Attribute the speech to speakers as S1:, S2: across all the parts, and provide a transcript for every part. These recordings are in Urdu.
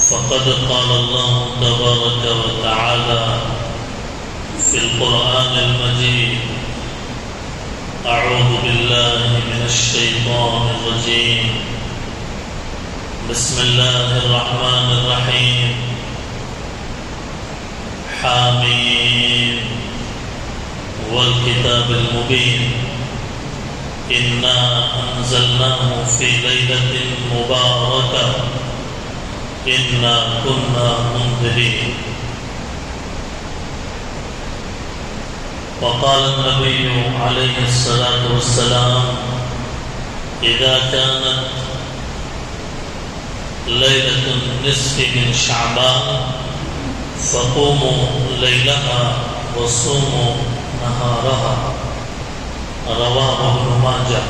S1: فقد قال الله تبارك وتعالى في القرآن المجيد: أعوذ بالله من الشيطان الرجيم. بسم الله الرحمن الرحيم. حامين والكتاب المبين إنا أنزلناه في ليلة مباركة إنا كنا منذرين. وقال النبي عليه الصلاة والسلام: إذا كانت ليلة النصف من شعبان فقوموا ليلها وصوموا نهارها. رواه ابن ماجه.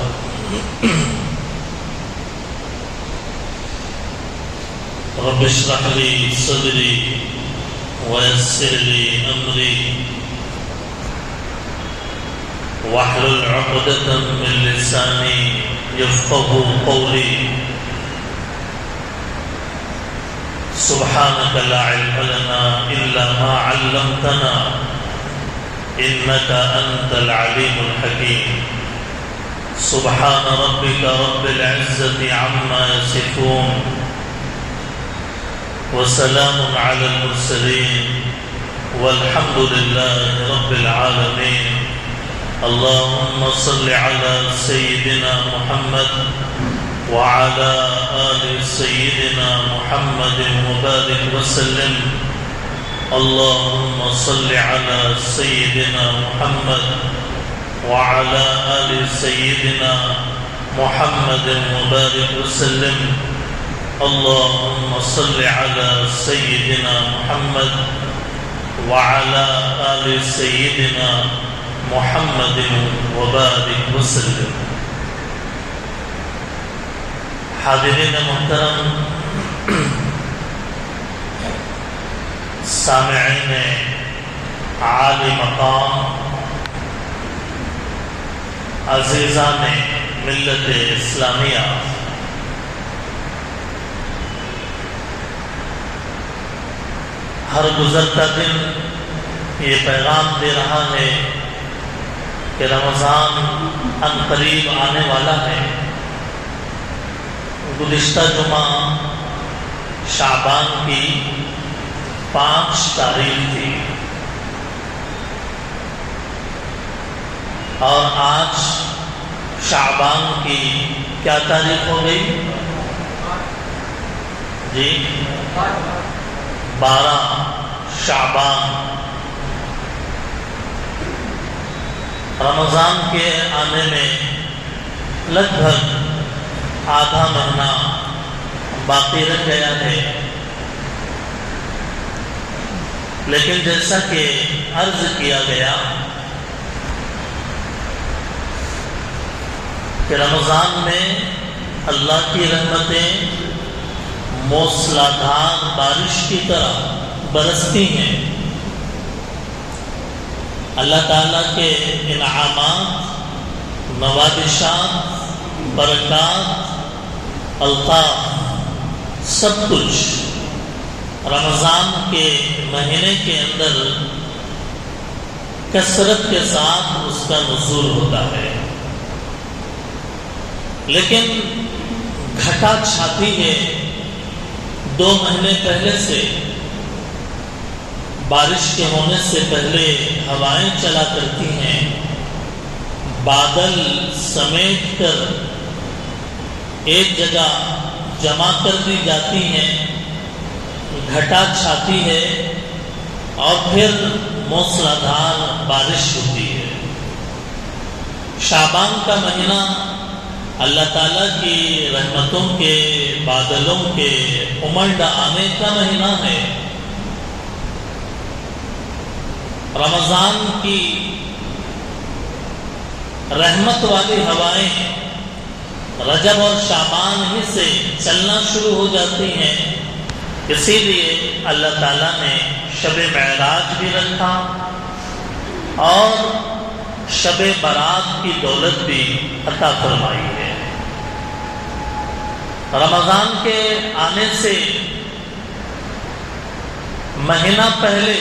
S1: رب اشرح لي صدري ويسر لي أمري واحلل عقدة من لساني يفقه قولي. سبحانك لا علم لنا إلا ما علمتنا إنك أنت العليم الحكيم. سبحان ربك رب العزة عما يصفون وسلام على المرسلين والحمد لله رب العالمين. اللهم صل على سيدنا محمد وعلى آل سيدنا محمد وبارك وسلم. اللهم صل على سيدنا محمد وعلى آل سيدنا محمد وبارك وسلم. اللهم صل على سيدنا محمد وعلى آل سيدنا محمد وبارك وسلم. حاضرین محترم، سامعین عالی مقام، عزیزان ملت اسلامیہ، ہر گزرتا دن یہ پیغام دے رہا ہے کہ رمضان عنقریب آنے والا ہے۔ گزشتہ جمعہ شعبان کی 5 تاریخ تھی اور آج شعبان کی کیا تاریخ ہو گئی؟ جی 12 شعبان۔ رمضان کے آنے میں لگ بھگ آدھا مہینہ باقی رہ گیا ہے، لیکن جیسا کہ عرض کیا گیا کہ رمضان میں اللہ کی رحمتیں موسلادھار بارش کی طرح برستی ہیں۔ اللہ تعالیٰ کے انعامات، نوازشات، برکات، الطاف، سب کچھ رمضان کے مہینے کے اندر کثرت کے ساتھ اس کا نزول ہوتا ہے، لیکن گھٹا چھاتی ہے 2 مہینے پہلے سے۔ بارش کے ہونے سے پہلے ہوائیں چلا کرتی ہیں، بادل سمیٹ کر ایک جگہ جمع کر دی جاتی ہیں، گھٹا چھاتی ہے اور پھر موسلادھار بارش ہوتی ہے۔ شعبان کا مہینہ اللہ تعالیٰ کی رحمتوں کے، بادلوں کے امنڈ آنے کا مہینہ ہے۔ رمضان کی رحمت والی ہوائیں رجب اور شعبان ہی سے چلنا شروع ہو جاتی ہیں، اسی لیے اللہ تعالیٰ نے شب معراج بھی رکھا اور شب برات کی دولت بھی عطا فرمائی ہے۔ رمضان کے آنے سے مہینہ پہلے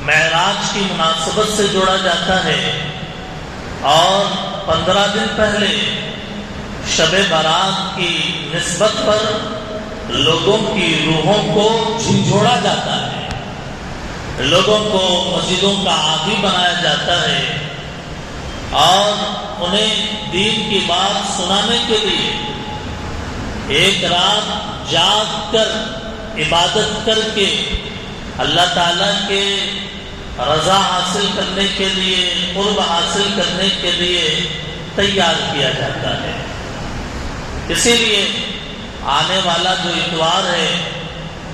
S1: معراج کی مناسبت سے جوڑا جاتا ہے اور 15 دن پہلے شب برات کی نسبت پر لوگوں کی روحوں کو جھنجھوڑا جاتا ہے، لوگوں کو مسجدوں کا عادی بنایا جاتا ہے اور انہیں دین کی بات سنانے کے لیے ایک رات جاگ کر عبادت کر کے اللہ تعالیٰ کے رضا حاصل کرنے کے لیے، قرب حاصل کرنے کے لیے تیار کیا جاتا ہے۔ اسی لیے آنے والا جو اتوار ہے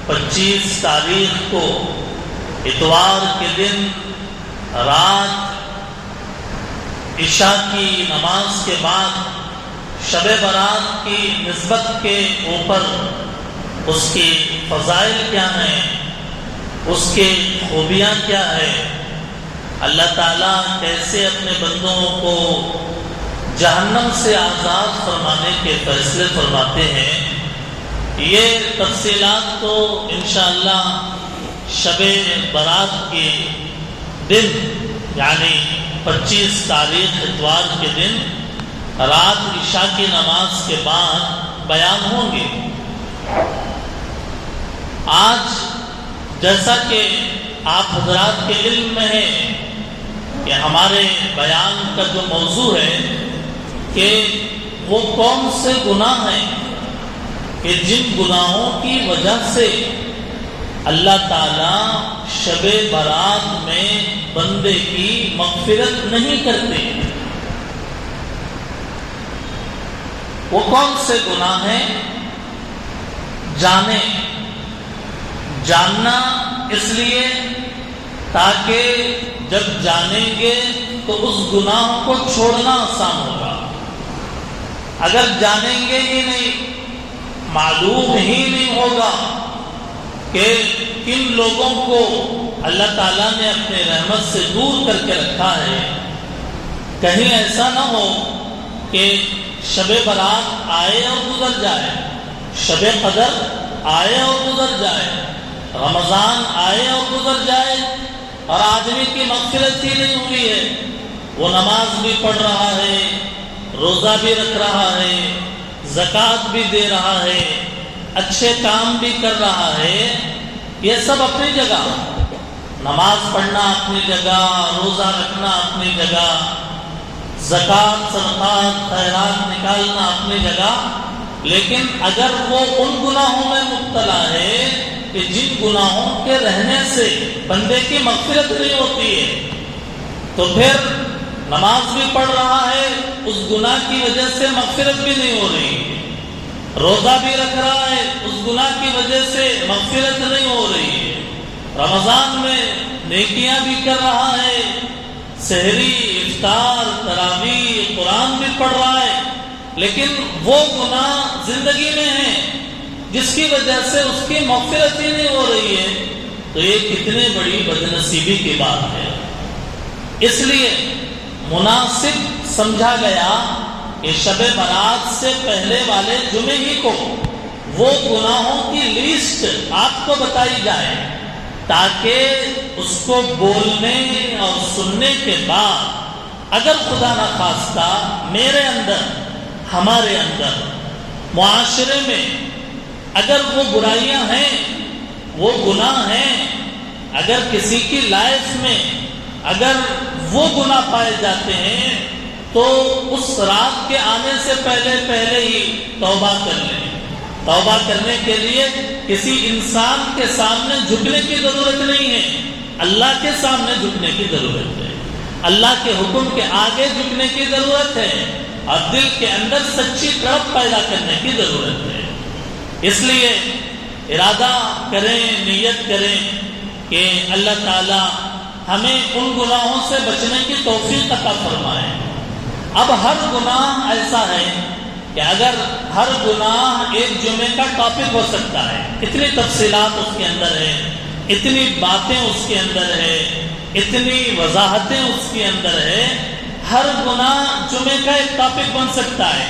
S1: 25 تاریخ کو، اتوار کے دن رات عشاء کی نماز کے بعد شب برات کی نسبت کے اوپر اس کی فضائل کیا ہیں، اس کی خوبیاں کیا ہے، اللہ تعالیٰ کیسے اپنے بندوں کو جہنم سے آزاد فرمانے کے فیصلے فرماتے ہیں، یہ تفصیلات تو انشاءاللہ شب برات کے دن یعنی 25 تاریخ اتوار کے دن رات عشاء کی نماز کے بعد بیان ہوں گے۔ آج جیسا کہ آپ حضرات کے علم میں ہے کہ ہمارے بیان کا جو موضوع ہے کہ وہ کون سے گناہ ہیں کہ جن گناہوں کی وجہ سے اللہ تعالیٰ شب برات میں بندے کی مغفرت نہیں کرتے۔ وہ کون سے گناہ ہیں؟ جاننا اس لیے تاکہ جب جانیں گے تو اس گناہ کو چھوڑنا آسان ہوگا۔ اگر جانیں گے ہی نہیں، معلوم ہی نہیں ہوگا کہ کن لوگوں کو اللہ تعالیٰ نے اپنے رحمت سے دور کر کے رکھا ہے، کہیں ایسا نہ ہو کہ شب برات آئے اور گزر جائے، شب قدر آئے اور گزر جائے، رمضان آئے اور گزر جائے اور آدمی کی مغفرت ہی نہیں ہوئی ہے، وہ نماز بھی پڑھ رہا ہے، روزہ بھی رکھ رہا ہے، زکوٰۃ بھی دے رہا ہے، اچھے کام بھی کر رہا ہے، یہ سب اپنی جگہ، نماز پڑھنا اپنی جگہ، روزہ رکھنا اپنی جگہ، زکوٰۃ صدقات خیرات نکالنا اپنی جگہ، لیکن اگر وہ ان گناہوں میں مبتلا ہے کہ جن گناہوں کے رہنے سے بندے کی مغفرت نہیں ہوتی ہے، تو پھر نماز بھی پڑھ رہا ہے، اس گناہ کی وجہ سے مغفرت بھی نہیں ہو رہی، روزہ بھی رکھ رہا ہے، اس گناہ کی وجہ سے مغفرت نہیں ہو رہی ہے، رمضان میں نیکیاں بھی کر رہا ہے، سحری افطار تراویح قرآن بھی پڑھ رہا ہے، لیکن وہ گناہ زندگی میں ہیں جس کی وجہ سے اس کی مغفرت ہی نہیں ہو رہی ہے، تو یہ کتنی بڑی بدنصیبی کی بات ہے۔ اس لیے مناسب سمجھا گیا کہ شب برات سے پہلے والے جمعے ہی کو وہ گناہوں کی لیسٹ آپ کو بتائی جائے، تاکہ اس کو بولنے اور سننے کے بعد اگر خدا نخواستہ میرے اندر، ہمارے اندر، معاشرے میں اگر وہ برائیاں ہیں، وہ گناہ ہیں، اگر کسی کی لائف میں اگر وہ گناہ پائے جاتے ہیں تو اس رات کے آنے سے پہلے ہی توبہ کر لیں۔ توبہ کرنے کے لیے کسی انسان کے سامنے جھکنے کی ضرورت نہیں ہے، اللہ کے سامنے جھکنے کی ضرورت ہے، اللہ کے حکم کے آگے جھکنے کی ضرورت ہے اور دل کے اندر سچی تڑپ پیدا کرنے کی ضرورت ہے۔ اس لیے ارادہ کریں، نیت کریں کہ اللہ تعالی ہمیں ان گناہوں سے بچنے کی توفیق عطا فرمائے۔ اب ہر گناہ ایسا ہے کہ اگر ہر گناہ ایک جمعے کا ٹاپک ہو سکتا ہے، اتنی تفصیلات اس کے اندر ہیں، اتنی باتیں اس کے اندر ہے، اتنی وضاحتیں اس کے اندر ہے، ہر گناہ جمعے کا ایک ٹاپک بن سکتا ہے۔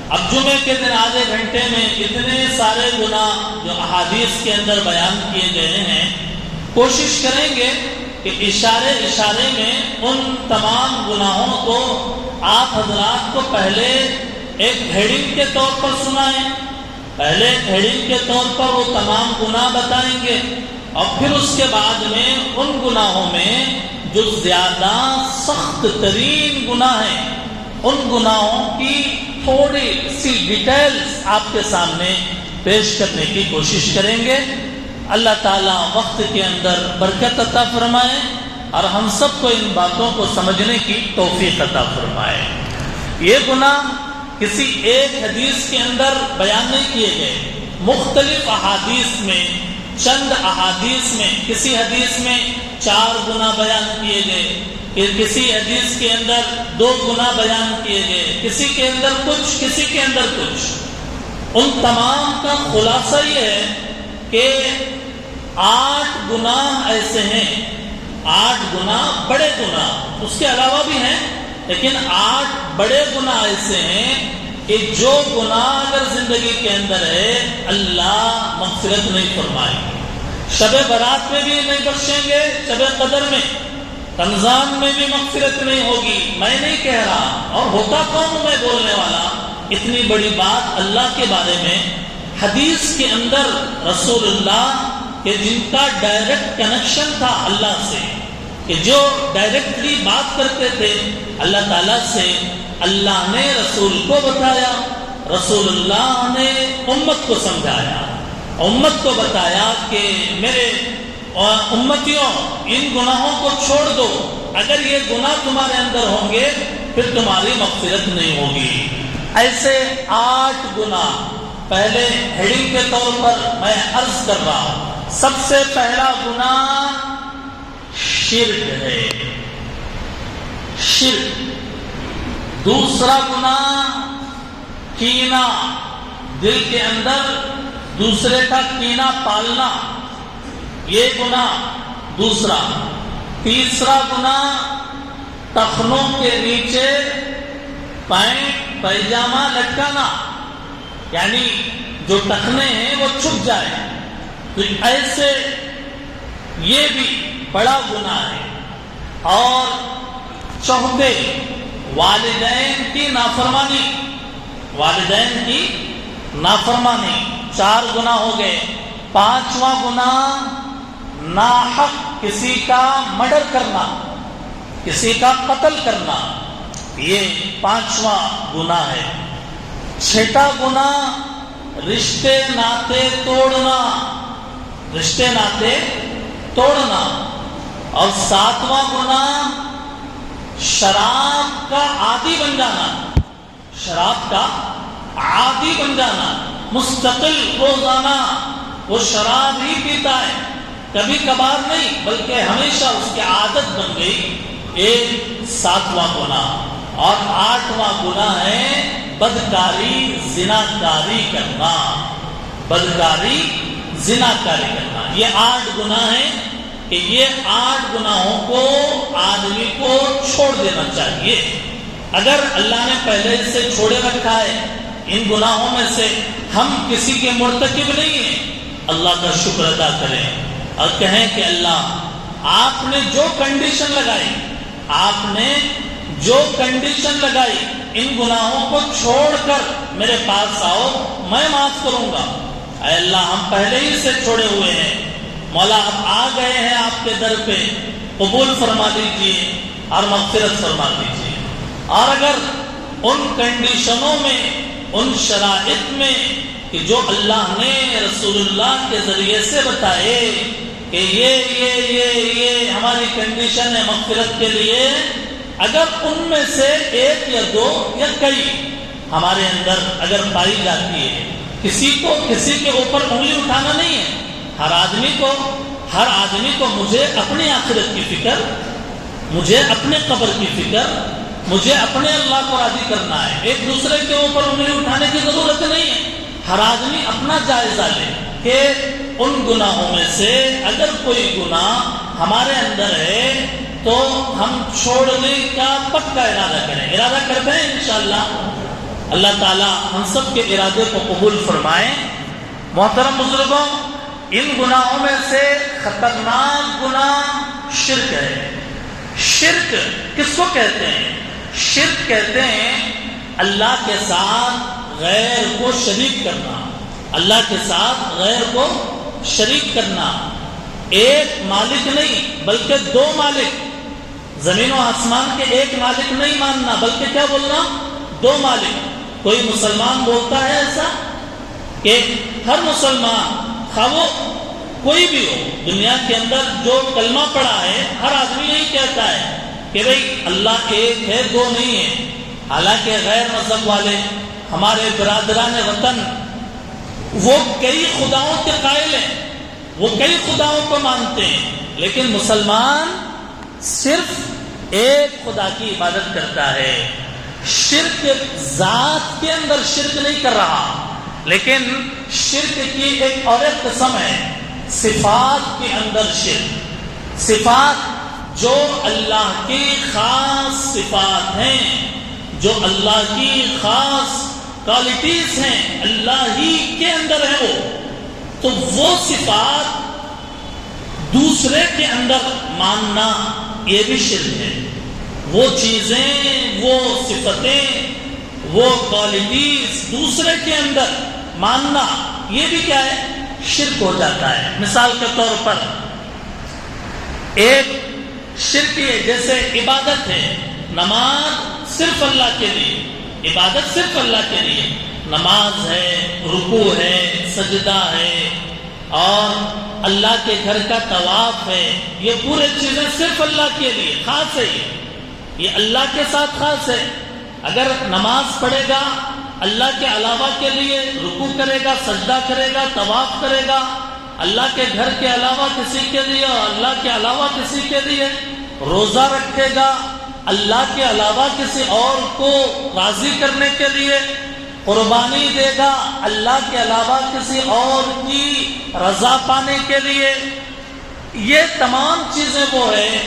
S1: اب جمعے کے دن آدھے گھنٹے میں اتنے سارے گناہ جو احادیث کے اندر بیان کیے گئے ہیں، کوشش کریں گے کہ اشارے اشارے میں ان تمام گناہوں کو آپ حضرات کو پہلے ایک ہیڈنگ کے طور پر سنائیں، پہلے ہیڈنگ کے طور پر وہ تمام گناہ بتائیں گے، اور پھر اس کے بعد میں ان گناہوں میں جو زیادہ سخت ترین گناہ ہیں ان گناہوں کی تھوڑی سی ڈیٹیلز آپ کے سامنے پیش کرنے کی کوشش کریں گے۔ اللہ تعالیٰ وقت کے اندر برکت عطا فرمائے اور ہم سب کو ان باتوں کو سمجھنے کی توفیق عطا فرمائے۔ یہ گناہ کسی ایک حدیث کے اندر بیان نہیں کیے گئے، مختلف احادیث میں، چند احادیث میں، کسی حدیث میں 4 گناہ بیان کیے گئے، کسی حدیث کے اندر 2 گناہ بیان کیے گئے، کسی کے اندر کچھ، کسی کے اندر کچھ۔ ان تمام کا خلاصہ یہ ہے کہ 8 گناہ ایسے ہیں، 8 گناہ بڑے گناہ، اس کے علاوہ بھی ہیں، لیکن 8 بڑے گناہ ایسے ہیں کہ جو گناہ اگر زندگی کے اندر ہے اللہ مغفرت نہیں فرمائے گا۔ شب برات میں بھی نہیں بخشیں گے، شب قدر میں، رمضان میں بھی مغفرت نہیں ہوگی۔ میں نہیں کہہ رہا، اور ہوتا کون میں بولنے والا، اتنی بڑی بات اللہ کے بارے میں حدیث کے اندر رسول اللہ کہ جن کا ڈائریکٹ کنیکشن تھا اللہ سے، کہ جو ڈائریکٹلی بات کرتے تھے اللہ تعالیٰ سے، اللہ نے رسول کو بتایا، رسول اللہ نے امت کو سمجھایا، امت کو بتایا کہ میرے امتیوں ان گناہوں کو چھوڑ دو، اگر یہ گناہ تمہارے اندر ہوں گے پھر تمہاری مغفرت نہیں ہوگی۔ ایسے 8 گناہ پہلے ہیڈنگ کے طور پر میں عرض کر رہا ہوں۔ سب سے پہلا گناہ شرک ہے، شرک۔ دوسرا گناہ کینہ، دل کے اندر دوسرے کا کینہ پالنا، یہ گناہ دوسرا۔ تیسرا گناہ ٹخنوں کے نیچے پینٹ پیجامہ لٹکانا، یعنی جو ٹخنے ہیں وہ چھپ جائیں، تو ایسے یہ بھی بڑا گناہ ہے۔ اور چوتھے والدین کی نافرمانی، والدین کی نافرمانی، 4 گناہ ہو گئے۔ 5واں گناہ ناحق کسی کا مرڈر کرنا، کسی کا قتل کرنا، یہ 5واں گناہ ہے۔ 6واں گناہ رشتے ناطے توڑنا، رشتے ناطے توڑنا۔ اور 7واں گناہ شراب کا عادی بن جانا، شراب کا عادی بن جانا، مستقل روزانہ وہ شراب ہی پیتا ہے، کبھی کبھار نہیں بلکہ ہمیشہ اس کی عادت بن گئی، ایک 7واں گناہ۔ اور 8واں گناہ ہے بدکاری، زناکاری کرنا، بدکاری زناکاری کرنا۔ یہ 8 گناہ ہیں کہ یہ 8 گناہوں کو آدمی کو چھوڑ دینا چاہیے۔ اگر اللہ نے پہلے سے چھوڑے رکھا ہے ان گناہوں میں سے، ہم کسی کے مرتکب نہیں ہیں، اللہ کا شکر ادا کریں اور کہیں کہ اللہ آپ نے جو کنڈیشن لگائی، آپ نے جو کنڈیشن لگائی، ان گناہوں کو چھوڑ کر میرے پاس آؤ، میں معاف کروں گا۔ اے اللہ ہم پہلے ہی سے چھوڑے ہوئے ہیں، مولا اب آ گئے ہیں آپ کے در پہ، قبول فرما دیجیے اور مغفرت فرما دیجیے۔ اور اگر ان کنڈیشنوں میں، ان شرائط میں کہ جو اللہ نے رسول اللہ کے ذریعے سے بتائے کہ یہ ہماری کنڈیشن ہے مغفرت کے لیے، اگر ان میں سے 1 یا 2 یا کئی ہمارے اندر اگر پائی جاتی ہے، کسی کو کسی کے اوپر انگلی اٹھانا نہیں ہے، ہر آدمی کو مجھے اپنی آخرت کی فکر، مجھے اپنے قبر کی فکر، مجھے اپنے اللہ کو راضی کرنا ہے، ایک دوسرے کے اوپر انگلی اٹھانے کی ضرورت نہیں ہے۔ ہر آدمی اپنا جائزہ لے کہ ان گناہوں میں سے اگر کوئی گناہ ہمارے اندر ہے تو ہم چھوڑنے کا پکا ارادہ کریں، ارادہ کرتے ہیں انشاءاللہ۔ اللہ تعالیٰ ہم سب کے ارادے کو قبول فرمائے۔ محترم بزرگوں، ان گناہوں میں سے خطرناک گناہ شرک ہے۔ شرک کس کو کہتے ہیں؟ شرک کہتے ہیں اللہ کے ساتھ غیر کو شریک کرنا، اللہ کے ساتھ غیر کو شریک کرنا، ایک مالک نہیں بلکہ دو مالک، زمین و آسمان کے ایک مالک نہیں ماننا بلکہ کیا بولنا؟ دو مالک۔ کوئی مسلمان بولتا ہے ایسا کہ ہر مسلمان خواہ وہ کوئی بھی ہو دنیا کے اندر جو کلمہ پڑھا ہے ہر آدمی یہی کہتا ہے کہ بھئی اللہ ایک ہے دو نہیں ہے، حالانکہ غیر مذہب والے ہمارے برادران وطن وہ کئی خداؤں کے قائل ہیں، وہ کئی خداؤں کو مانتے ہیں، لیکن مسلمان صرف ایک خدا کی عبادت کرتا ہے۔ شرک ذات کے اندر شرک نہیں کر رہا، لیکن شرک کی ایک اور ایک قسم ہے صفات کے اندر شرک۔ صفات جو اللہ کی خاص صفات ہیں، جو اللہ کی خاص کوالٹیز ہیں، اللہ ہی کے اندر ہے وہ، تو وہ صفات دوسرے کے اندر ماننا یہ بھی شرک ہے۔ وہ چیزیں، وہ صفتیں، وہ کوالٹیز دوسرے کے اندر ماننا یہ بھی کیا ہے؟ شرک ہو جاتا ہے۔ مثال کے طور پر ایک شرک ہے جیسے عبادت ہے، نماز صرف اللہ کے لیے، عبادت صرف اللہ کے لیے، نماز ہے، رکوع ہے، سجدہ ہے اور اللہ کے گھر کا طواف ہے، یہ پورے چیزیں صرف اللہ کے لیے خاص ہے، یہ اللہ کے ساتھ خاص ہے۔ اگر نماز پڑھے گا اللہ کے علاوہ کے لیے، رکوع کرے گا، سجدہ کرے گا، طواف کرے گا اللہ کے گھر کے علاوہ کسی کے لیے اور اللہ کے علاوہ کسی کے لیے، روزہ رکھے گا اللہ کے علاوہ کسی اور کو راضی کرنے کے لیے، قربانی دے گا اللہ کے علاوہ کسی اور کی رضا پانے کے لیے، یہ تمام چیزیں وہ ہیں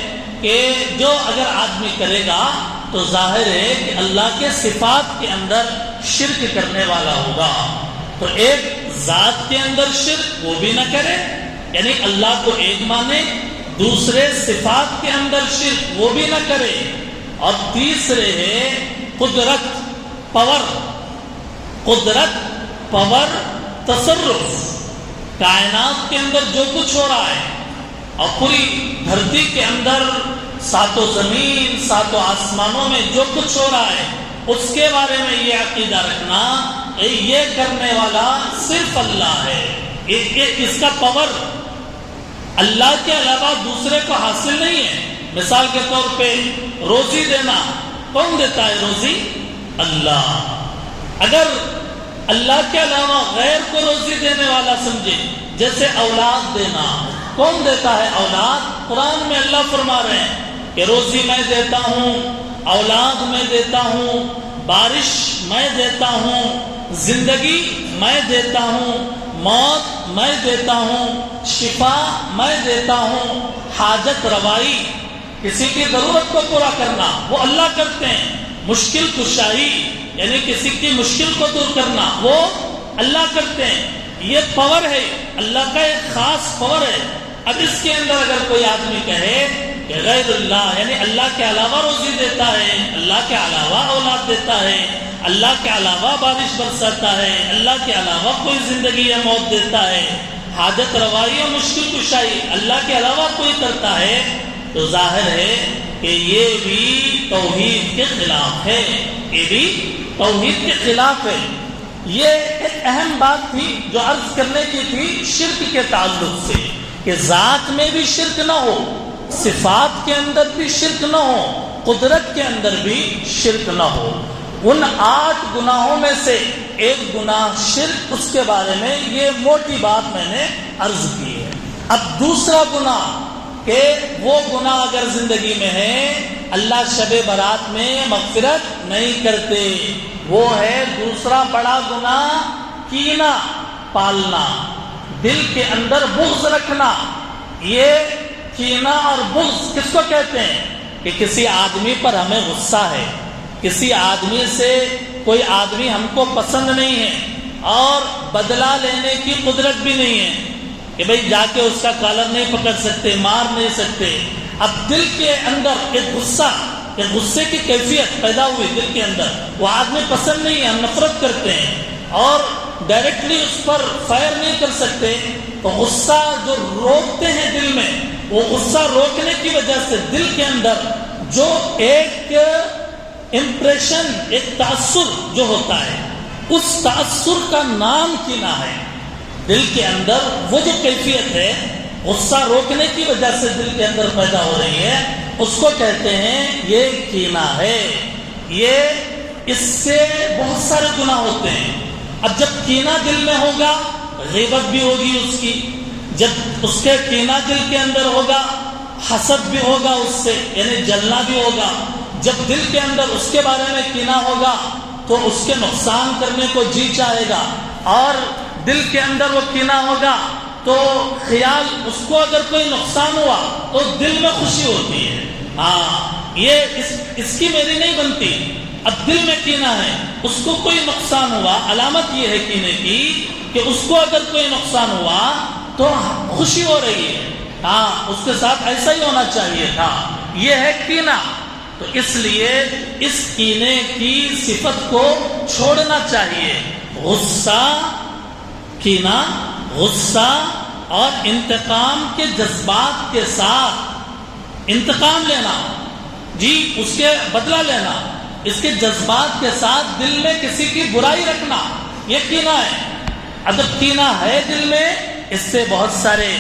S1: کہ جو اگر آدمی کرے گا تو ظاہر ہے کہ اللہ کے صفات کے اندر شرک کرنے والا ہوگا۔ تو ایک ذات کے اندر شرک وہ بھی نہ کرے، یعنی اللہ کو ایک مانے، دوسرے صفات کے اندر شرک وہ بھی نہ کرے، اور تیسرے ہے قدرت، پاور، تصرف، کائنات کے اندر جو کچھ ہو رہا ہے اور پوری دھرتی کے اندر ساتوں زمین ساتوں آسمانوں میں جو کچھ ہو رہا ہے اس کے بارے میں یہ عقیدہ رکھنا یہ کرنے والا صرف اللہ ہے، اس کا پاور اللہ کے علاوہ دوسرے کو حاصل نہیں ہے۔ مثال کے طور پہ روزی دینا، کون دیتا ہے روزی؟ اللہ۔ اگر اللہ کے علاوہ غیر کو روزی دینے والا سمجھے، جیسے اولاد دینا، کون دیتا ہے اولاد؟ قرآن میں اللہ فرما رہے ہیں کہ روزی میں دیتا ہوں، اولاد میں دیتا ہوں، بارش میں دیتا ہوں، زندگی میں دیتا ہوں، موت میں دیتا ہوں، شفا میں دیتا ہوں، حاجت روائی، کسی کی ضرورت کو پورا کرنا وہ اللہ کرتے ہیں، مشکل کشائی یعنی کسی کی مشکل کو دور کرنا وہ اللہ کرتے ہیں۔ یہ پاور ہے، اللہ کا ایک خاص پاور ہے۔ اب اس کے اندر اگر کوئی آدمی کہے کہ غیر اللہ یعنی اللہ کے علاوہ روزی دیتا ہے، اللہ کے علاوہ اولاد دیتا ہے، اللہ کے علاوہ بارش برساتا ہے، اللہ کے علاوہ کوئی زندگی یا موت دیتا ہے، حاجت روائی اور مشکل کشائی اللہ کے علاوہ کوئی کرتا ہے، تو ظاہر ہے کہ یہ بھی توحید کے خلاف ہے، یہ بھی توحید کے خلاف ہے۔ یہ ایک اہم بات تھی جو عرض کرنے کی تھی شرک کے تعلق سے، کہ ذات میں بھی شرک نہ ہو، صفات کے اندر بھی شرک نہ ہو، قدرت کے اندر بھی شرک نہ ہو۔ ان 8 گناہوں میں سے ایک گناہ شرک، اس کے بارے میں یہ موٹی بات میں نے عرض کی ہے۔ اب دوسرا گناہ کہ وہ گناہ اگر زندگی میں ہے اللہ شب برات میں مغفرت نہیں کرتے، وہ ہے دوسرا بڑا گناہ کینہ پالنا، دل کے اندر بغض رکھنا۔ یہ کینہ اور بغض کس کو کہتے ہیں؟ کہ کسی آدمی پر ہمیں غصہ ہے، کسی آدمی سے کوئی آدمی ہم کو پسند نہیں ہے اور بدلہ لینے کی قدرت بھی نہیں ہے، کہ بھئی جا کے اس کا کالر نہیں پکڑ سکتے، مار نہیں سکتے. اب دل کے اندر ایک غصے کی کیفیت پیدا ہوئی دل کے اندر، وہ آدمی پسند نہیں ہے، ہم نفرت کرتے ہیں اور ڈائریکٹلی اس پر فائر نہیں کر سکتے. تو غصہ جو روکتے ہیں دل میں، وہ غصہ روکنے کی وجہ سے دل کے اندر جو ایک امپریشن، ایک تاثر جو ہوتا ہے، اس تاثر کا نام کینہ ہے. دل کے اندر وہ جو کیفیت ہے غصہ روکنے کی وجہ سے دل کے اندر پیدا ہو رہی ہے، اس کو کہتے ہیں یہ کینہ ہے. اس سے بہت سارے گناہ ہوتے ہیں. اب جب کینہ دل میں ہوگا غیبت بھی ہوگی اس کی، جب اس کے کینہ دل کے اندر ہوگا حسد بھی ہوگا اس سے، یعنی جلنا بھی ہوگا. جب دل کے اندر اس کے بارے میں کینہ ہوگا تو اس کے نقصان کرنے کو جی چاہے گا، اور دل کے اندر وہ کینہ ہوگا تو خیال اس کو اگر کوئی نقصان ہوا تو دل میں خوشی ہوتی ہے. یہ اس کی میری نہیں بنتی. اب دل میں کینہ ہے، اس کو کوئی نقصان ہوا، علامت یہ ہے کینے کی کہ اس کو اگر کوئی نقصان ہوا تو خوشی ہو رہی ہے. اس کے ساتھ ایسا ہی ہونا چاہیے تھا. یہ ہے کینہ. تو اس لیے اس کینے کی صفت کو چھوڑنا چاہیے. کینہ، غصہ اور انتقام کے جذبات کے ساتھ انتقام لینا، اس کے بدلہ لینا، اس کے جذبات کے ساتھ دل میں کسی کی برائی رکھنا، یہ کینہ ہے. اگر کینہ ہے دل میں، اس سے بہت سارے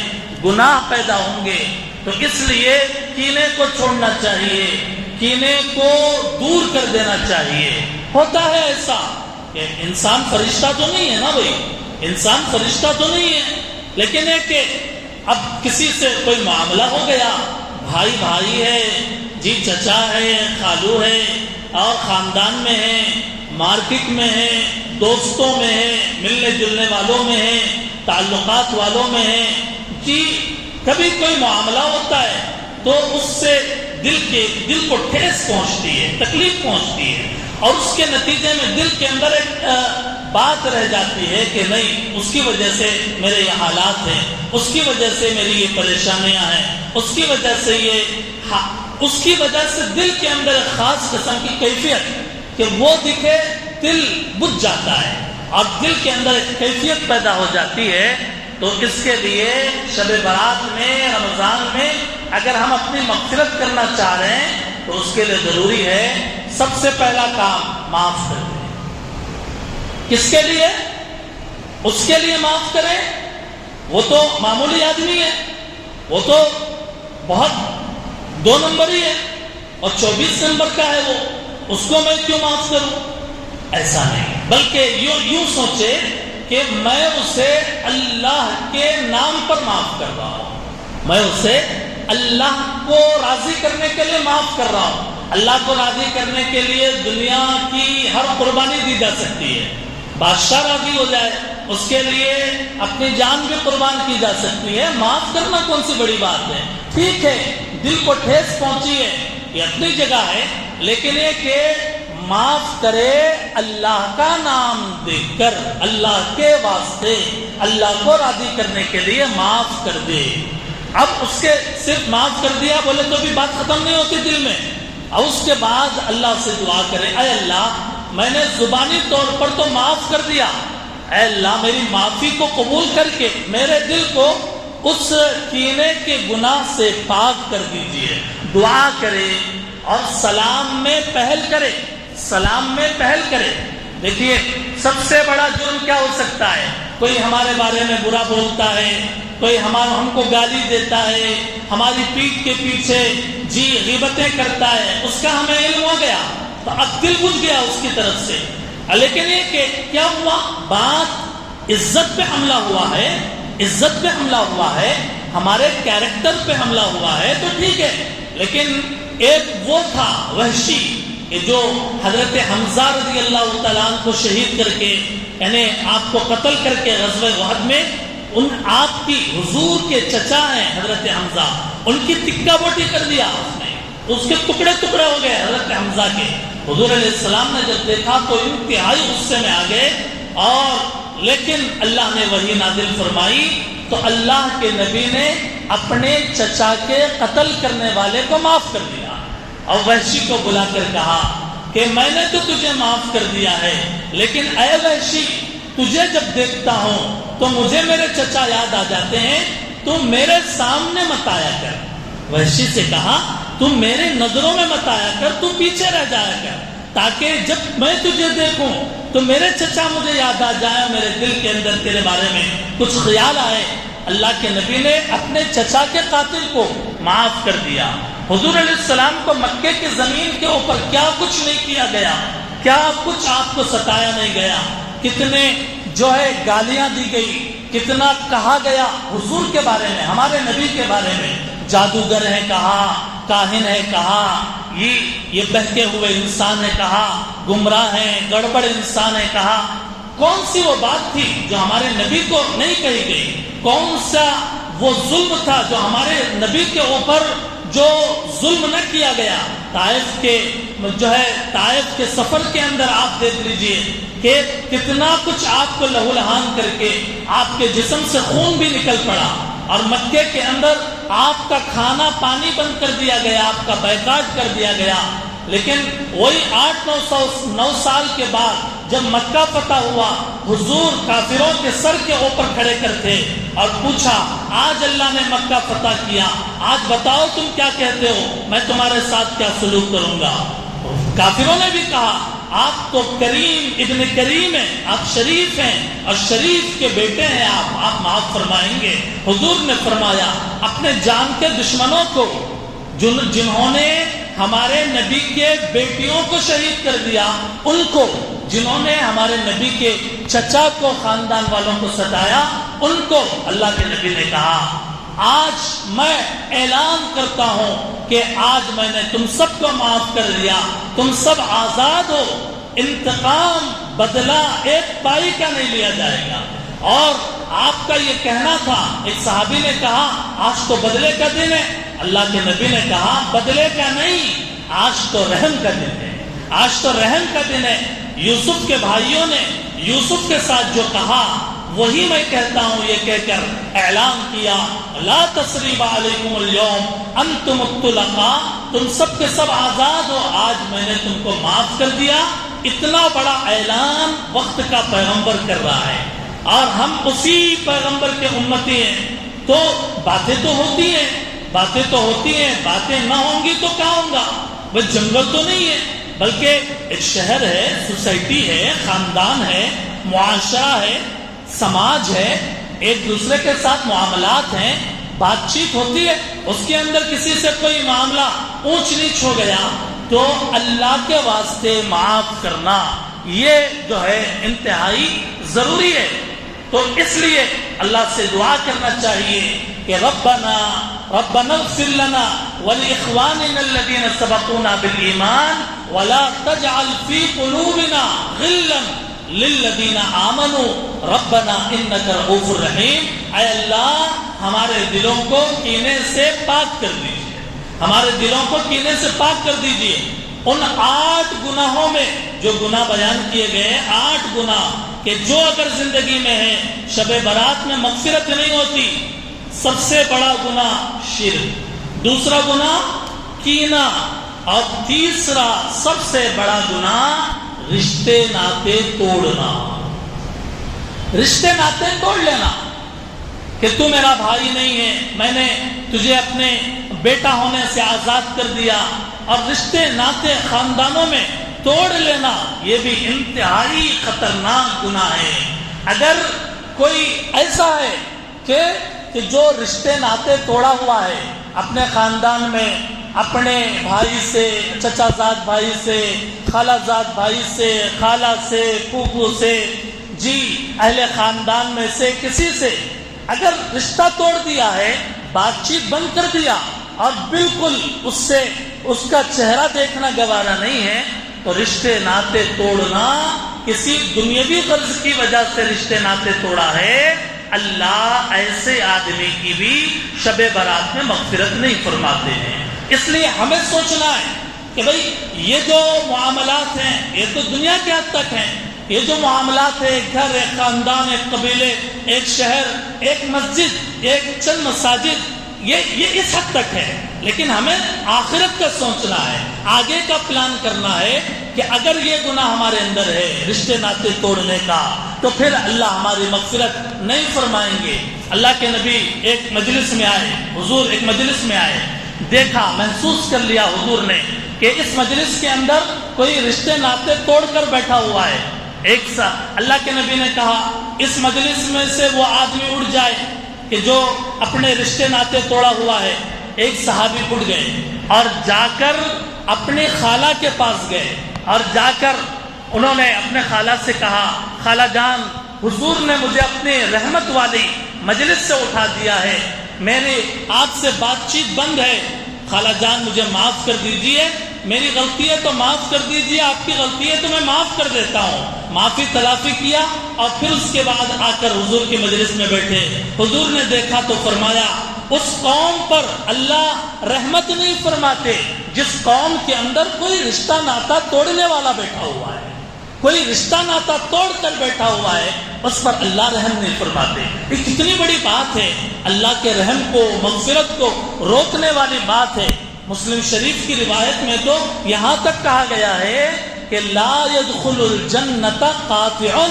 S1: گناہ پیدا ہوں گے. تو اس لیے کینے کو چھوڑنا چاہیے، کینے کو دور کر دینا چاہیے. ہوتا ہے ایسا کہ انسان فرشتہ تو نہیں ہے نا بھائی، انسان فرشتہ تو نہیں ہے، لیکن ہے کہ اب کسی سے کوئی معاملہ ہو گیا، بھائی ہے، چچا ہے، خالو ہے، اور خاندان میں ہے، مارکیٹ میں ہے، دوستوں میں ہے، ملنے جلنے والوں میں ہے، تعلقات والوں میں ہے. کبھی کوئی معاملہ ہوتا ہے تو اس سے دل کو ٹھیس پہنچتی ہے، تکلیف پہنچتی ہے، اور اس کے نتیجے میں دل کے اندر ایک بات رہ جاتی ہے کہ نہیں، اس کی وجہ سے میرے یہ حالات ہیں، اس کی وجہ سے میری یہ پریشانیاں ہیں، اس کی وجہ سے دل کے اندر ایک خاص قسم کی کیفیت کہ وہ دکھے، دل بجھ جاتا ہے اور دل کے اندر ایک کیفیت پیدا ہو جاتی ہے. تو اس کے لیے شب برات میں، رمضان میں اگر ہم اپنی مغفرت کرنا چاہ رہے ہیں تو اس کے لیے ضروری ہے سب سے پہلا کام معاف کر دیں. کس کے لیے؟ اس کے لیے معاف کریں. وہ تو معمولی آدمی ہے، وہ تو بہت 2 نمبر ہی ہے اور 24 نمبر کا ہے، وہ اس کو میں کیوں معاف کروں؟ ایسا نہیں، بلکہ یوں سوچے کہ میں اسے اللہ کے نام پر معاف کر رہا ہوں، میں اسے اللہ کو راضی کرنے کے لیے معاف کر رہا ہوں. اللہ کو راضی کرنے کے لیے دنیا کی ہر قربانی دی جا سکتی ہے. بادشاہ راضی ہو جائے اس کے لیے اپنی جان بھی قربان کی جا سکتی ہے. معاف کرنا کون سی بڑی بات ہے؟ ٹھیک ہے، دل کو ٹھیس پہنچی ہے، یہ اپنی جگہ ہے، لیکن یہ کہ معاف کرے اللہ کا نام دے کر، اللہ کے واسطے، اللہ کو راضی کرنے کے لیے معاف کر دے. اب اس کے صرف معاف کر دیا بولے تو بھی بات ختم نہیں ہوتی دل میں. اور اس کے بعد اللہ سے دعا کرے، اے اللہ میں نے زبانی طور پر تو معاف کر دیا، اے اللہ میری معافی کو قبول کر کے میرے دل کو اس کینے کے گناہ سے پاک کر دیجئے. دعا کرے اور سلام میں پہل کرے، سلام میں پہل کرے. دیکھیے سب سے بڑا جرم کیا ہو سکتا ہے؟ کوئی ہمارے بارے میں برا بولتا ہے، کوئی ہم کو گالی دیتا ہے، ہماری پیٹھ کے پیچھے غیبتیں کرتا ہے، اس کا ہمیں علم ہو گیا تو اب دل بجھ گیا اس کی طرف سے. لیکن یہ کہ کیا ہوا؟ بات عزت پہ حملہ ہوا ہے، عزت پہ حملہ ہوا ہے، ہمارے کیریکٹر پہ حملہ ہوا ہے تو ٹھیک ہے. لیکن ایک وہ تھا وحشی کہ جو حضرت حمزہ رضی اللہ تعالیٰ عنہ کو شہید کر کے، یعنی آپ کو قتل کر کے غزوہ احد میں آپ کی حضور کے چچا ہیں حضرت حمزہ، ان کی تکہ بوٹی کر دیا اس نے، اس کے ٹکڑے ٹکڑے ہو گئے حضرت حمزہ کے. حضور علیہ السلام نے جب دیکھا تو انتہائی غصے میں آ گئے، اور لیکن اللہ نے وحی نازل فرمائی تو تو اللہ کے نبی نے اپنے چچا کے قتل کرنے والے کو معاف کر دیا، اور وحشی کو بلا کر کہا کہ میں نے تو تجھے معاف کر دیا ہے، لیکن اے وحشی تجھے جب دیکھتا ہوں تو مجھے میرے چچا یاد آ جاتے ہیں، تو میرے سامنے مت آیا کر۔ وحشی سے کہا تم میرے نظروں میں مت آیا کر، تو پیچھے رہ جایا کر، تاکہ جب میں تجھے دیکھوں تو میرے چچا مجھے یاد آ جائے، میرے دل کے اندر تیرے بارے میں کچھ خیال آئے۔ اللہ کے نبی نے اپنے چچا کے قاتل کو معاف کر دیا۔ حضور علیہ السلام کو مکے کی زمین کے اوپر کیا کچھ نہیں کیا گیا، کیا کچھ آپ کو ستایا نہیں گیا، کتنے گالیاں دی گئی، کتنا کہا گیا حضور کے بارے میں، ہمارے نبی کے بارے میں، جادوگر ہے کہا، کاہن ہے کہا، یہ بہکے ہوئے انسان ہے کہا، گمراہ ہے، گڑبڑ انسان ہے کہا۔ کون سی وہ بات تھی جو ہمارے نبی کو نہیں کہی گئی؟ کون سا وہ ظلم تھا جو ہمارے نبی کے اوپر جو ظلم نہ کیا گیا؟ طائف کے سفر کے اندر آپ دیکھ لیجئے کہ کتنا کچھ آپ کو لہو لہان کر کے آپ کے جسم سے خون بھی نکل پڑا، اور مکے کے اندر آپ کا کھانا پانی بند کر دیا گیا، آپ کا بائیکاٹ کر دیا گیا۔ لیکن وہی 8-9 سال کے بعد جب مکہ فتح ہوا، حضور کافروں کے سر کے اوپر کھڑے کرتے اور پوچھا آج اللہ نے مکہ فتح کیا، آج بتاؤ تم کیا کہتے ہو، میں تمہارے ساتھ کیا سلوک کروں گا۔ کافروں نے بھی کہا آپ تو کریم ابن کریم ہیں، آپ شریف ہیں، اور شریف کے بیٹے ہیں، آپ معاف فرمائیں گے۔ حضور نے فرمایا اپنے جان کے دشمنوں کو، جنہوں نے ہمارے نبی کے بیٹیوں کو شہید کر دیا، ان کو، جنہوں نے ہمارے نبی کے چچا کو، خاندان والوں کو ستایا، ان کو اللہ کے نبی نے کہا آج میں اعلان کرتا ہوں کہ آج میں نے تم سب کو معاف کر دیا، تم سب آزاد ہو، انتقام بدلہ ایک پائی کا نہیں لیا جائے گا۔ اور آپ کا یہ کہنا تھا، ایک صحابی نے کہا آج تو بدلے کا دن ہے، اللہ کے نبی نے کہا بدلے کا نہیں، آج تو رحم کا دن ہے، آج تو رحم کا دن ہے۔ یوسف کے بھائیوں نے یوسف کے ساتھ جو کہا وہی میں کہتا ہوں، یہ کہہ کر اعلان کیا لا تثریب علیکم اليوم انتم الطلقاء، تم سب کے سب آزاد ہو، آج میں نے تم کو معاف کر دیا۔ اتنا بڑا اعلان وقت کا پیغمبر کر رہا ہے، اور ہم اسی پیغمبر کے امتی ہیں، تو باتیں تو ہوتی ہیں، باتیں نہ ہوں گی تو کیا ہوگا؟ وہ جنگل تو نہیں ہے، بلکہ ایک شہر ہے، سوسائٹی ہے، خاندان ہے، معاشرہ ہے، سماج ہے، ایک دوسرے کے ساتھ معاملات ہیں، بات چیت ہوتی ہے، اس کے اندر کسی سے کوئی معاملہ اونچ نیچ ہو گیا تو اللہ کے واسطے معاف کرنا یہ انتہائی ضروری ہے۔ تو اس لیے اللہ سے دعا کرنا چاہیے کہ ربنا اغفر لنا ولاخواننا الذين سبقونا بالایمان ولا تجعل في قلوبنا غلا للذین آمنوا ربنا انک رؤوف رحیم۔ اے اللہ ہمارے دلوں کو کینے سے پاک کر دیجیے، ہمارے دلوں کو کینے سے پاک کر دیجیے۔ ان 8 گناہوں میں جو گناہ بیان کیے گئے، 8 گناہ کہ جو اگر زندگی میں ہے شب برات میں مغفرت نہیں ہوتی۔ سب سے بڑا گناہ شرک، دوسرا گناہ کینہ، اور تیسرا سب سے بڑا گناہ رشتے ناتے توڑنا، رشتے ناتے توڑ لینا کہ تو میرا بھائی نہیں ہے، میں نے تجھے اپنے بیٹا ہونے سے آزاد کر دیا، اور رشتے ناتے خاندانوں میں توڑ لینا یہ بھی انتہائی خطرناک گناہ ہے۔ اگر کوئی ایسا ہے کہ جو رشتے ناتے توڑا ہوا ہے اپنے خاندان میں، اپنے بھائی سے، چچا زاد بھائی سے، خالہ زاد بھائی سے، خالہ سے، پھوپھو سے، اہل خاندان میں سے کسی سے اگر رشتہ توڑ دیا ہے، بات چیت بند کر دیا، اور بالکل اس کا چہرہ دیکھنا گوارا نہیں ہے، تو رشتے ناتے توڑنا کسی دنیاوی غرض کی وجہ سے رشتے ناتے توڑا ہے، اللہ ایسے آدمی کی بھی شب برات میں مغفرت نہیں فرماتے ہیں۔ اس لیے ہمیں سوچنا ہے کہ بھئی یہ جو معاملات ہیں یہ تو دنیا کے حد تک ہیں، یہ جو معاملات ہیں، ایک گھر، ایک خاندان، ایک قبیلے، ایک شہر، ایک مسجد، ایک چند مساجد، یہ اس حد تک ہے، لیکن ہمیں آخرت کا سوچنا ہے، آگے کا پلان کرنا ہے کہ اگر یہ گناہ ہمارے اندر ہے رشتے ناطے توڑنے کا، تو پھر اللہ ہماری مغفرت نہیں فرمائیں گے۔ اللہ کے نبی ایک مجلس میں آئے، حضور ایک مجلس میں آئے، دیکھا، محسوس کر لیا حضور نے کہ اس مجلس کے اندر کوئی رشتے ناطے توڑ کر بیٹھا ہوا ہے۔ اللہ کے نبی نے کہا اس مجلس میں سے وہ آدمی اٹھ جائے کہ جو اپنے رشتے ناطے توڑا ہوا ہے۔ ایک صحابی اٹھ گئے اور جا کر اپنے خالہ کے پاس گئے، اور جا کر انہوں نے اپنے خالہ سے کہا، خالہ جان، حضور نے مجھے اپنی رحمت والی مجلس سے اٹھا دیا ہے، میری آپ سے بات چیت بند ہے، خالہ جان مجھے معاف کر دیجئے، میری غلطی ہے تو معاف کر دیجئے، آپ کی غلطی ہے تو میں معاف کر دیتا ہوں۔ معافی تلافی کیا اور پھر اس کے بعد آ کر حضور کی مجلس میں بیٹھے۔ حضور نے دیکھا تو فرمایا اس قوم پر اللہ رحمت نہیں فرماتے جس قوم کے اندر کوئی رشتہ ناتا توڑنے والا بیٹھا ہوا ہے، کوئی رشتہ ناتا توڑ کر بیٹھا ہوا ہے، اس پر اللہ رحم نہیں فرماتے۔ یہ کتنی بڑی بات ہے، اللہ کے رحم کو، مغفرت کو روکنے والی بات ہے۔ مسلم شریف کی روایت میں تو یہاں تک کہا گیا ہے کہ لا يدخل الجنت قاطع،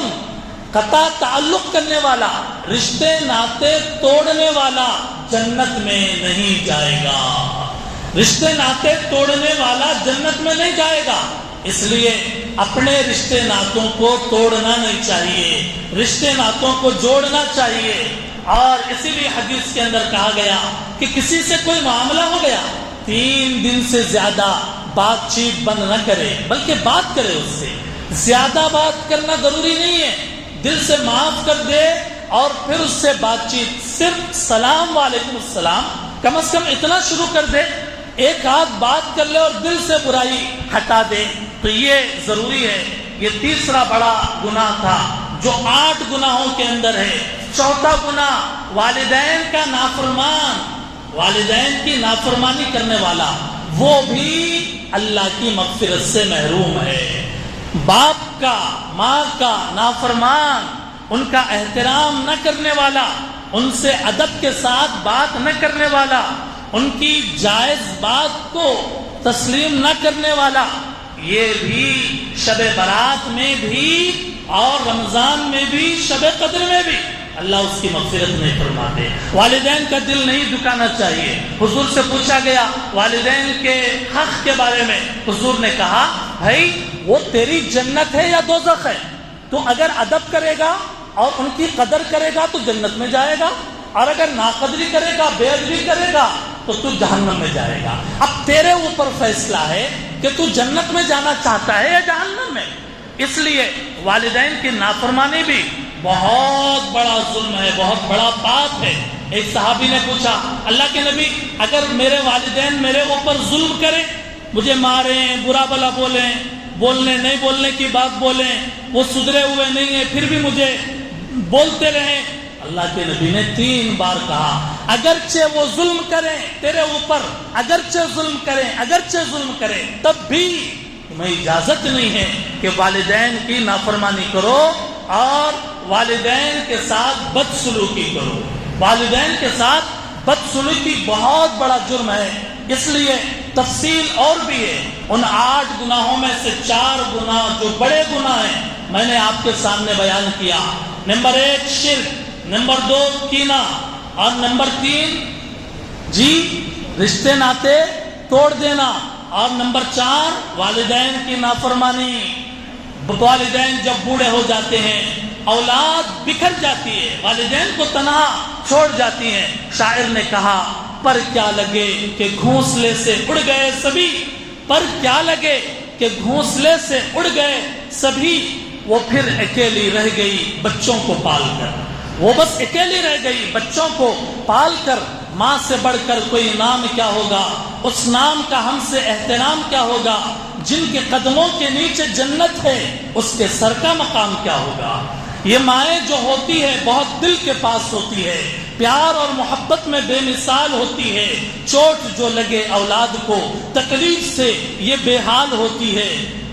S1: قطع تعلق کرنے والا، رشتے ناطے توڑنے والا جنت میں نہیں جائے گا، رشتے ناطے توڑنے والا جنت میں نہیں جائے گا۔ اس لیے اپنے رشتے ناتوں کو توڑنا نہیں چاہیے، رشتے ناتوں کو جوڑنا چاہیے۔ اور اسی لیے حدیث کے اندر کہا گیا کہ کسی سے کوئی معاملہ ہو گیا، 3 دن سے زیادہ بات چیت بند نہ کرے، بلکہ بات کرے، اس سے زیادہ بات کرنا ضروری نہیں ہے، دل سے معاف کر دے اور پھر اس سے بات چیت، صرف سلام وعلیکم السلام کم از کم اتنا شروع کر دے، ایک آدھ بات کر لے اور دل سے برائی ہٹا دے، تو یہ ضروری ہے۔ یہ تیسرا بڑا گناہ تھا جو 8 گناہوں کے اندر ہے۔ چوتھا گناہ والدین کا نافرمان، والدین کی نافرمانی کرنے والا، وہ بھی اللہ کی مغفرت سے محروم ہے۔ باپ کا، ماں کا نافرمان، ان کا احترام نہ کرنے والا، ان سے ادب کے ساتھ بات نہ کرنے والا، ان کی جائز بات کو تسلیم نہ کرنے والا، یہ بھی شب برات میں بھی اور رمضان میں بھی، شب قدر میں بھی اللہ اس کی مغفرت نہیں فرماتے۔ والدین کا دل نہیں دکھانا چاہیے۔ حضور سے پوچھا گیا والدین کے حق کے بارے میں، حضور نے کہا بھائی وہ تیری جنت ہے یا دوزخ ہے، تو اگر ادب کرے گا اور ان کی قدر کرے گا تو جنت میں جائے گا، اور اگر ناقدری کرے گا، بے ادبی کرے گا تو جہنم میں جائے گا۔ اب تیرے اوپر فیصلہ ہے کہ تو جنت میں جانا چاہتا ہے یا جہنم میں۔ اس لیے والدین کی نافرمانی بھی بہت بڑا ظلم ہے، بہت بڑا پاپ ہے۔ ایک صحابی نے پوچھا اللہ کے نبی، اگر میرے والدین میرے اوپر ظلم کریں، مجھے ماریں، برا بلا بولیں، نہیں بولنے کی بات بولیں، وہ سدھرے ہوئے نہیں ہیں پھر بھی مجھے بولتے رہیں، اللہ کے نبی نے 3 بار کہا اگرچہ وہ ظلم کریں تیرے اوپر، اگرچہ ظلم کریں تب بھی تمہیں اجازت نہیں ہے کہ والدین کی نافرمانی کرو اور والدین کے ساتھ بدسلوکی کرو۔ والدین کے ساتھ بدسلوکی بہت بڑا جرم ہے۔ اس لیے تفصیل اور بھی ہے، ان 8 گناہوں میں سے 4 گناہ جو بڑے گناہ ہیں میں نے آپ کے سامنے بیان کیا۔ نمبر 1 شرک، نمبر 2 کینہ، اور نمبر 3 رشتے ناطے توڑ دینا، اور نمبر 4 والدین کی نافرمانی۔ والدین جب بوڑھے ہو جاتے ہیں، اولاد بکھر جاتی ہے، والدین کو تنہا چھوڑ جاتی ہیں، شاعر نے کہا پر کیا لگے کہ گھونسلے سے اڑ گئے سبھی، پر کیا لگے کہ گھونسلے سے اڑ گئے سبھی، وہ پھر اکیلی رہ گئی بچوں کو پال کر، وہ بس اکیلی رہ گئی بچوں کو پال کر۔ ماں سے بڑھ کر کوئی نام کیا ہوگا، اس نام کا ہم سے احترام کیا ہوگا، جن کے قدموں کے نیچے جنت ہے اس کے سر کا مقام کیا ہوگا۔ یہ مائیں جو ہوتی ہے بہت دل کے پاس ہوتی ہے، پیار اور محبت میں بے مثال ہوتی ہے، چوٹ جو لگے اولاد کو تکلیف سے یہ بے حال ہوتی ہے،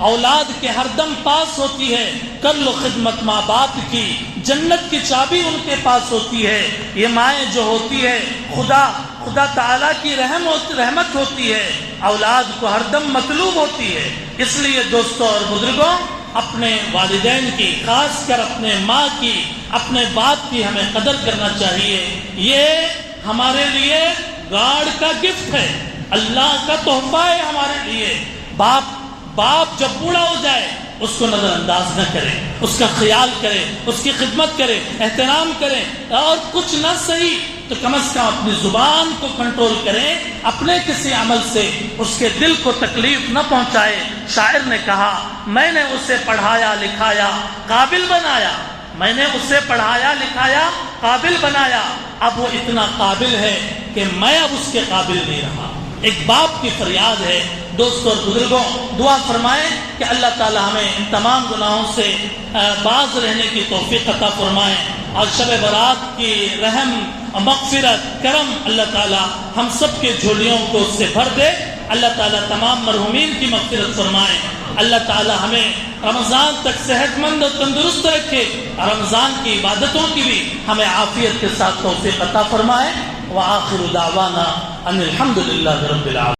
S1: اولاد کے ہر دم پاس ہوتی ہے، کر لو خدمت ماں باپ کی جنت کی چابی ان کے پاس ہوتی ہے. یہ مائیں جو ہوتی ہے خدا تعالیٰ کی رحمت ہوتی ہے، اولاد کو ہر دم مطلوب ہوتی ہے. اس لیے دوستوں اور بزرگوں، اپنے والدین کی، خاص کر اپنے ماں کی، اپنے باپ کی ہمیں قدر کرنا چاہیے. یہ ہمارے لیے گاڈ کا گفٹ ہے، اللہ کا تحفہ ہے ہمارے لیے. باپ جب بوڑھا ہو جائے اس کو نظر انداز نہ کرے، اس کا خیال کرے، اس کی خدمت کرے، احترام کرے، اور کچھ نہ صحیح تو کم از کم اپنی زبان کو کنٹرول کریں، اپنے کسی عمل سے اس کے دل کو تکلیف نہ پہنچائے. شاعر نے کہا، میں نے اسے پڑھایا لکھایا قابل بنایا، میں نے اسے پڑھایا لکھایا قابل بنایا، اب وہ اتنا قابل ہے کہ میں اب اس کے قابل نہیں رہا. ایک باپ کی فریاد ہے. دوستوں اور بزرگوں، دعا فرمائیں کہ اللہ تعالی ہمیں ان تمام گناہوں سے باز رہنے کی توفیق عطا فرمائیں، اور شب برات کی رحم، مغفرت، کرم اللہ تعالی ہم سب کے جھولیوں کو اس سے بھر دے. اللہ تعالیٰ تمام مرحومین کی مغفرت فرمائے. اللہ تعالیٰ ہمیں رمضان تک صحت مند اور تندرست رکھے، اور رمضان کی عبادتوں کی بھی ہمیں عافیت کے ساتھ توفیق عطا فرمائے. وآخر دعوانا ان الحمد للہ رب العالمین.